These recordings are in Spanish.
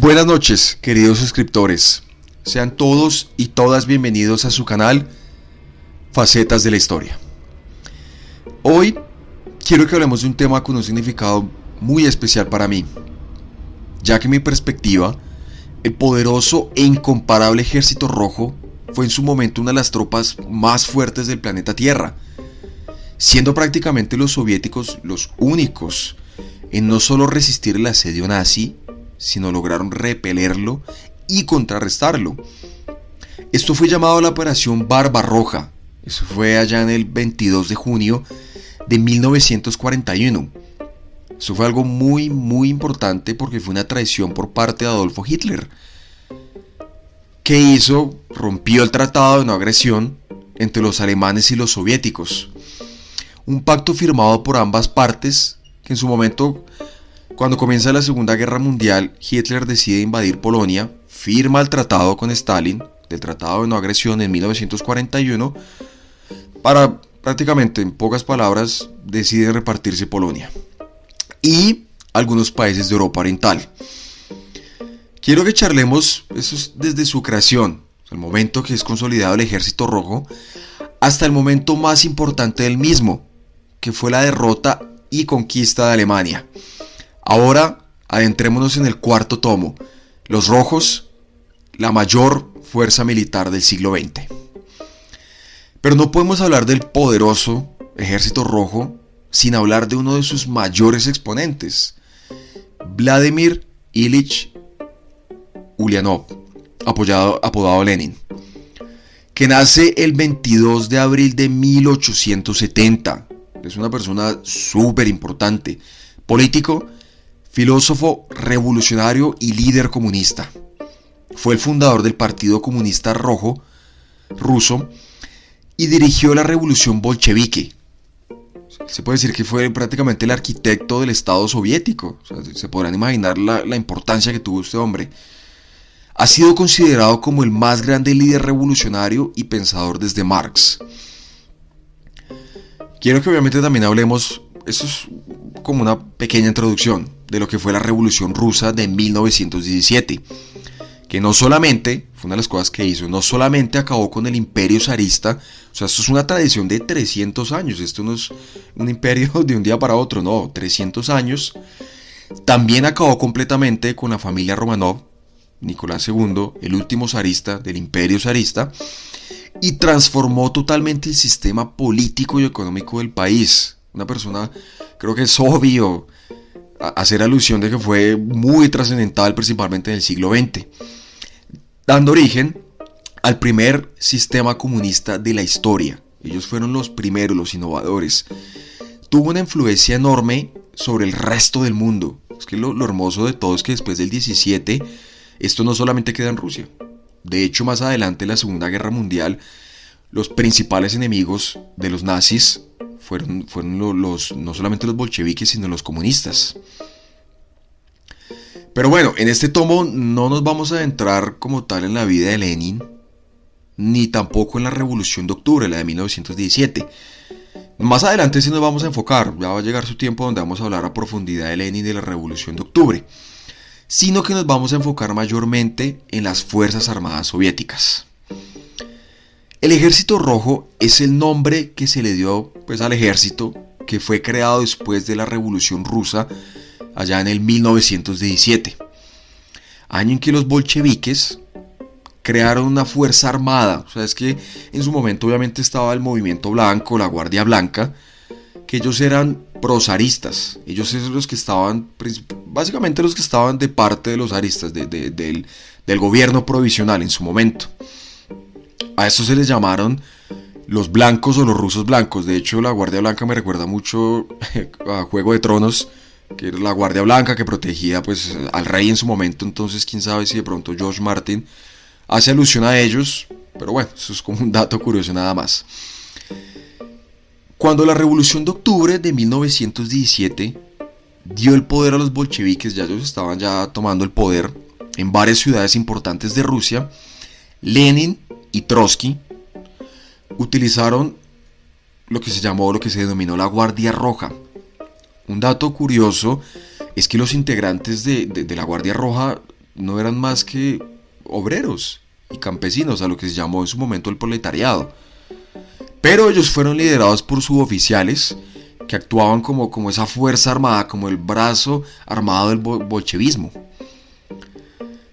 Buenas noches, queridos suscriptores. Sean todos y todas bienvenidos a su canal Facetas de la Historia. Hoy quiero que hablemos de un tema con un significado muy especial para mí, ya que en mi perspectiva, el poderoso e incomparable Ejército Rojo fue en su momento una de las tropas más fuertes del planeta Tierra, siendo prácticamente los soviéticos los únicos en no solo resistir el asedio nazi, sino lograron repelerlo y contrarrestarlo. Esto fue llamado la Operación Barbarroja. Eso fue allá en el 22 de junio de 1941. Eso fue algo muy importante porque fue una traición por parte de Adolfo Hitler. ¿Qué hizo? Rompió el tratado de no agresión entre los alemanes y los soviéticos. Un pacto firmado por ambas partes que en su momento, cuando comienza la Segunda Guerra Mundial, Hitler decide invadir Polonia, firma el tratado con Stalin, del tratado de no agresión en 1941, para prácticamente, en pocas palabras, decide repartirse Polonia y algunos países de Europa Oriental. Quiero que charlemos eso desde su creación, el momento que es consolidado el Ejército Rojo, hasta el momento más importante del mismo, que fue la derrota y conquista de Alemania. Ahora adentrémonos en el cuarto tomo, Los Rojos, la mayor fuerza militar del siglo XX. Pero no podemos hablar del poderoso Ejército Rojo sin hablar de uno de sus mayores exponentes, Vladimir Ilich Ulyanov, apodado Lenin, que nace el 22 de abril de 1870. Es una persona súper importante, político, filósofo, revolucionario y líder comunista. Fue el fundador del Partido Comunista Rojo ruso y dirigió la revolución bolchevique. Se puede decir que fue prácticamente el arquitecto del Estado soviético. O sea, se podrán imaginar la importancia que tuvo este hombre. Ha sido considerado como el más grande líder revolucionario y pensador desde Marx. Quiero que obviamente también hablemos, esto es como una pequeña introducción de lo que fue la Revolución Rusa de 1917, que no solamente, fue una de las cosas que hizo, no solamente acabó con el imperio zarista, o sea, esto es una tradición de 300 años, esto no es un imperio de un día para otro, no, 300 años, también acabó completamente con la familia Romanov, Nicolás II, el último zarista del imperio zarista, y transformó totalmente el sistema político y económico del país. Una persona, creo que es obvio hacer alusión de que fue muy trascendental principalmente en el siglo XX, dando origen al primer sistema comunista de la historia. Ellos fueron los primeros, los innovadores. Tuvo una influencia enorme sobre el resto del mundo. Es que lo hermoso de todo es que después del 17, esto no solamente queda en Rusia. De hecho, más adelante en la Segunda Guerra Mundial, los principales enemigos de los nazis fueron no solamente los bolcheviques, sino los comunistas. Pero bueno, en este tomo no nos vamos a adentrar como tal en la vida de Lenin, ni tampoco en la Revolución de Octubre, la de 1917. Más adelante sí nos vamos a enfocar, ya va a llegar su tiempo donde vamos a hablar a profundidad de Lenin y de la Revolución de Octubre, sino que nos vamos a enfocar mayormente en las Fuerzas Armadas Soviéticas. El Ejército Rojo es el nombre que se le dio al ejército que fue creado después de la Revolución Rusa allá en el 1917, año en que los bolcheviques crearon una fuerza armada. O sea, es que en su momento obviamente estaba el Movimiento Blanco, la Guardia Blanca, que ellos eran prozaristas. Ellos son los que estaban, básicamente los que estaban de parte de los zaristas, del gobierno provisional en su momento. A estos se les llamaron los blancos o los rusos blancos. De hecho, la Guardia Blanca me recuerda mucho a Juego de Tronos, que era la Guardia Blanca que protegía al rey en su momento. Entonces, quién sabe si de pronto George Martin hace alusión a ellos. Pero bueno, eso es como un dato curioso nada más. Cuando la Revolución de Octubre de 1917 dio el poder a los bolcheviques, ya ellos estaban tomando el poder en varias ciudades importantes de Rusia, Lenin y Trotsky utilizaron lo que se denominó la Guardia Roja. Un dato curioso es que los integrantes de la Guardia Roja no eran más que obreros y campesinos, a lo que se llamó en su momento el proletariado. Pero ellos fueron liderados por suboficiales que actuaban como esa fuerza armada, como el brazo armado del bolchevismo,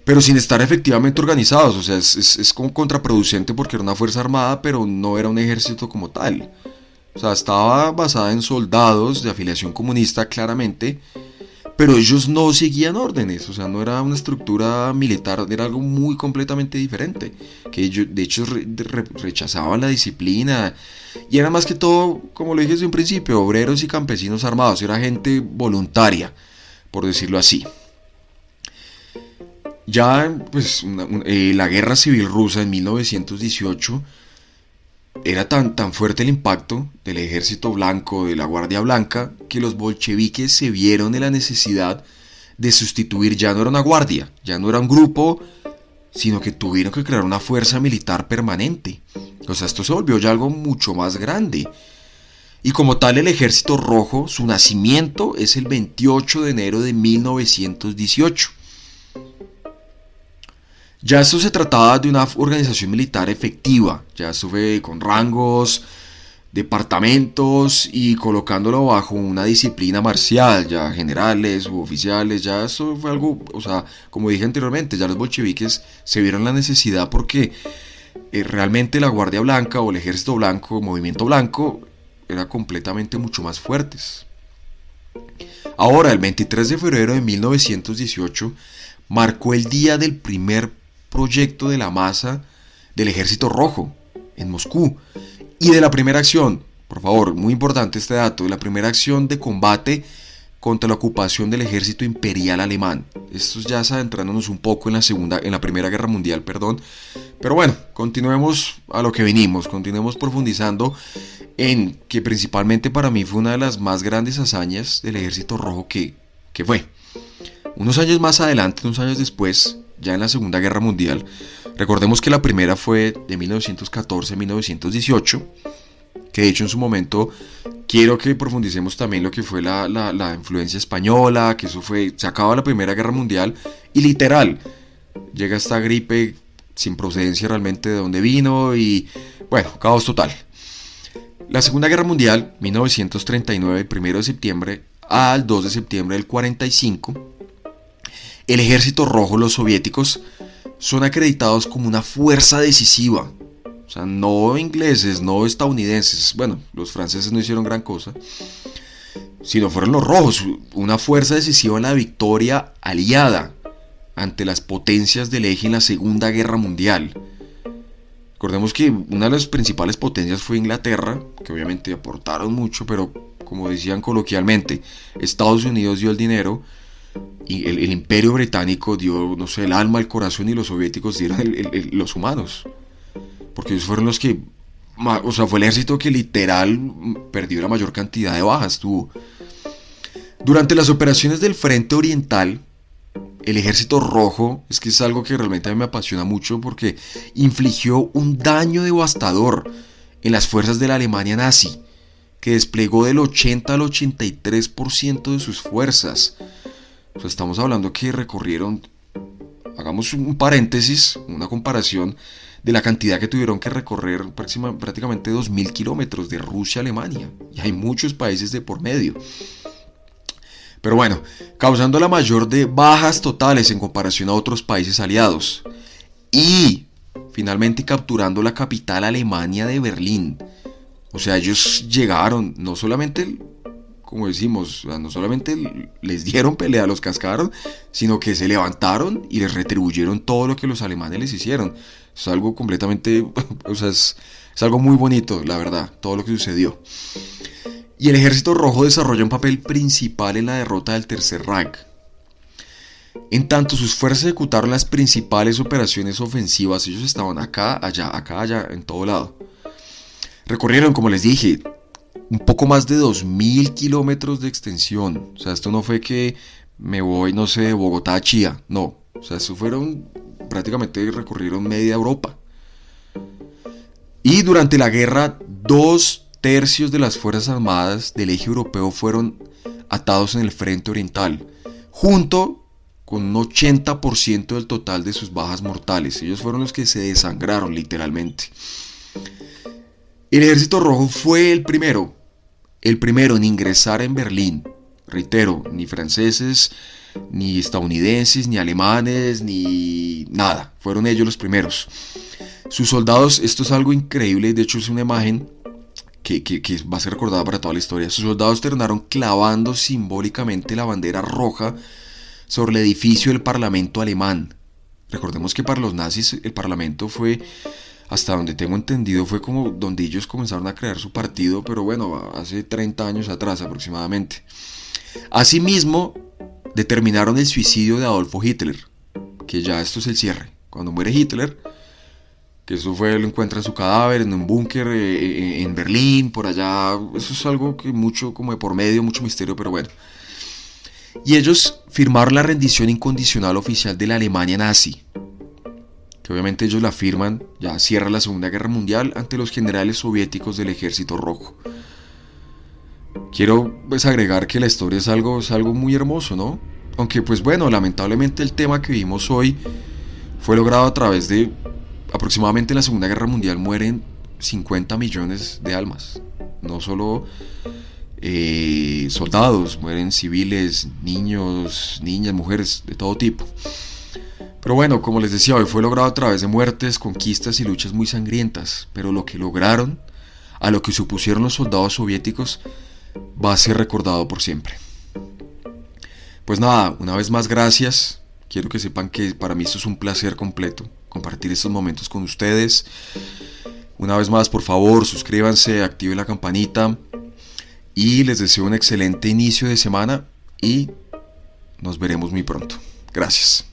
pero sin estar efectivamente organizados. O sea, es como contraproducente porque era una fuerza armada, pero no era un ejército como tal. O sea, estaba basada en soldados de afiliación comunista claramente, pero ellos no seguían órdenes. O sea, no era una estructura militar, era algo muy completamente diferente, que ellos de hecho rechazaban la disciplina, y era más que todo, como lo dije desde un principio, obreros y campesinos armados. Era gente voluntaria, por decirlo así. Ya pues la guerra civil rusa en 1918 era tan fuerte el impacto del ejército blanco, de la Guardia Blanca, que los bolcheviques se vieron en la necesidad de sustituir. Ya no era una guardia, ya no era un grupo, sino que tuvieron que crear una fuerza militar permanente. O sea, esto se volvió ya algo mucho más grande. Y como tal, el Ejército Rojo, su nacimiento es el 28 de enero de 1918. Ya esto se trataba de una organización militar efectiva. Ya esto fue con rangos, departamentos y colocándolo bajo una disciplina marcial, ya generales u oficiales. Ya eso fue algo, o sea, como dije anteriormente, ya los bolcheviques se vieron la necesidad porque realmente la Guardia Blanca o el Ejército Blanco, el Movimiento Blanco, era completamente mucho más fuertes. Ahora, el 23 de febrero de 1918 marcó el día del primer proyecto de la masa del Ejército Rojo en Moscú y de la primera acción, por favor, muy importante este dato, de la primera acción de combate contra la ocupación del ejército imperial alemán. Esto ya es adentrándonos un poco en la Primera Guerra Mundial, perdón. Pero bueno, continuemos a lo que venimos, continuemos profundizando en que principalmente para mí fue una de las más grandes hazañas del Ejército Rojo que fue. Unos años más adelante, unos años después, ya en la Segunda Guerra Mundial, recordemos que la primera fue de 1914 a 1918, que de hecho en su momento quiero que profundicemos también lo que fue la influencia española, que eso fue, se acaba la Primera Guerra Mundial y literal, llega esta gripe sin procedencia realmente de dónde vino y bueno, caos total. La Segunda Guerra Mundial, 1939, 1 de septiembre al 2 de septiembre del 45, el Ejército Rojo, los soviéticos, son acreditados como una fuerza decisiva. O sea, no ingleses, no estadounidenses, bueno, los franceses no hicieron gran cosa, sino fueron los rojos, una fuerza decisiva en la victoria aliada ante las potencias del eje en la Segunda Guerra Mundial. Recordemos que una de las principales potencias fue Inglaterra, que obviamente aportaron mucho, pero como decían coloquialmente, Estados Unidos dio el dinero, y el imperio británico dio, no sé, el alma, el corazón, y los soviéticos dieron los humanos. Porque ellos fueron los que, o sea, fue el ejército que literal perdió la mayor cantidad de bajas tuvo. Durante las operaciones del Frente Oriental, el Ejército Rojo, es que es algo que realmente a mí me apasiona mucho porque infligió un daño devastador en las fuerzas de la Alemania nazi, que desplegó del 80 al 83% de sus fuerzas. O sea, estamos hablando que recorrieron, hagamos un paréntesis, una comparación de la cantidad que tuvieron que recorrer, prácticamente 2.000 kilómetros de Rusia a Alemania. Y hay muchos países de por medio. Pero bueno, causando la mayor de bajas totales en comparación a otros países aliados. Y finalmente capturando la capital Alemania de Berlín. O sea, ellos llegaron, no solamente, como decimos, no solamente les dieron pelea, los cascaron, sino que se levantaron y les retribuyeron todo lo que los alemanes les hicieron. Es algo completamente, o sea, es algo muy bonito, la verdad, todo lo que sucedió. Y el Ejército Rojo desarrolla un papel principal en la derrota del Tercer Reich. En tanto sus fuerzas ejecutaron las principales operaciones ofensivas, ellos estaban acá, allá, en todo lado. Recorrieron, como les dije, un poco más de 2.000 kilómetros de extensión. O sea, esto no fue que me voy, no sé, de Bogotá a Chía, no. O sea, esto fueron, prácticamente recorrieron media Europa. Y durante la guerra, 2/3 de las fuerzas armadas del eje europeo fueron atados en el frente oriental, junto con un 80% del total de sus bajas mortales. Ellos fueron los que se desangraron literalmente. El Ejército Rojo fue el primero en ingresar en Berlín. Reitero, ni franceses, ni estadounidenses, ni alemanes, ni nada. Fueron ellos los primeros. Sus soldados, esto es algo increíble, de hecho es una imagen que va a ser recordada para toda la historia. Sus soldados terminaron clavando simbólicamente la bandera roja sobre el edificio del Parlamento alemán. Recordemos que para los nazis el Parlamento fue, hasta donde tengo entendido, fue como donde ellos comenzaron a crear su partido, pero bueno, hace 30 años atrás aproximadamente. Asimismo, determinaron el suicidio de Adolfo Hitler, que ya esto es el cierre. Cuando muere Hitler, que eso fue, lo encuentran su cadáver en un búnker en Berlín, por allá, eso es algo que mucho como de por medio, mucho misterio, pero bueno. Y ellos firmaron la rendición incondicional oficial de la Alemania nazi, que obviamente ellos la firman, ya cierra la Segunda Guerra Mundial, ante los generales soviéticos del Ejército Rojo. Quiero pues agregar que la historia es algo muy hermoso, ¿no? Aunque pues bueno, lamentablemente el tema que vimos hoy fue logrado a través de, aproximadamente en la Segunda Guerra Mundial mueren 50 millones de almas. No solo soldados, mueren civiles, niños, niñas, mujeres, de todo tipo. Pero bueno, como les decía, hoy fue logrado a través de muertes, conquistas y luchas muy sangrientas. Pero lo que lograron, a lo que supusieron los soldados soviéticos, va a ser recordado por siempre. Pues nada, una vez más gracias. Quiero que sepan que para mí esto es un placer completo, compartir estos momentos con ustedes. Una vez más, por favor, suscríbanse, activen la campanita y les deseo un excelente inicio de semana y nos veremos muy pronto. Gracias.